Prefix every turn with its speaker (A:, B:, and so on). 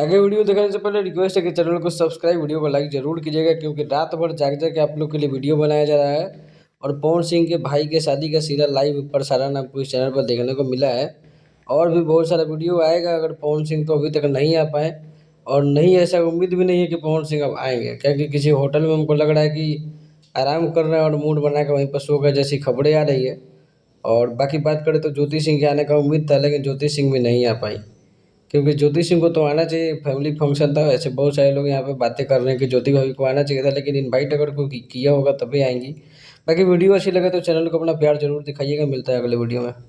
A: आगे वीडियो देखने से पहले रिक्वेस्ट है कि चैनल को सब्सक्राइब, वीडियो को लाइक जरूर कीजिएगा, क्योंकि रात भर जाग जाग के आप लोग के लिए वीडियो बनाया जा रहा है। और पवन सिंह के भाई के शादी का सीधा लाइव प्रसारण आपको इस चैनल पर देखने को मिला है। और भी बहुत सारा वीडियो आएगा, अगर पवन सिंह तो अभी तक नहीं आ पाए, और नहीं ऐसा उम्मीद भी नहीं है कि पवन सिंह अब आएंगे, क्योंकि किसी होटल में हमको लग रहा है कि आराम कर रहे हैं और मूड बना के वहीं पर सो गए, जैसी खबरें आ रही है। और बाकी बात करें तो ज्योति सिंह के आने का उम्मीद था, लेकिन ज्योति सिंह भी नहीं आ पाई, क्योंकि ज्योति सिंह को तो आना चाहिए, फैमिली फंक्शन था। ऐसे बहुत सारे लोग यहाँ पे बातें कर रहे हैं कि ज्योति भाभी को आना चाहिए था, लेकिन इनवाइट अगर कोई किया होगा तभी आएंगी। बाकी वीडियो अच्छी लगे तो चैनल को अपना प्यार जरूर दिखाइएगा। मिलता है अगले वीडियो में।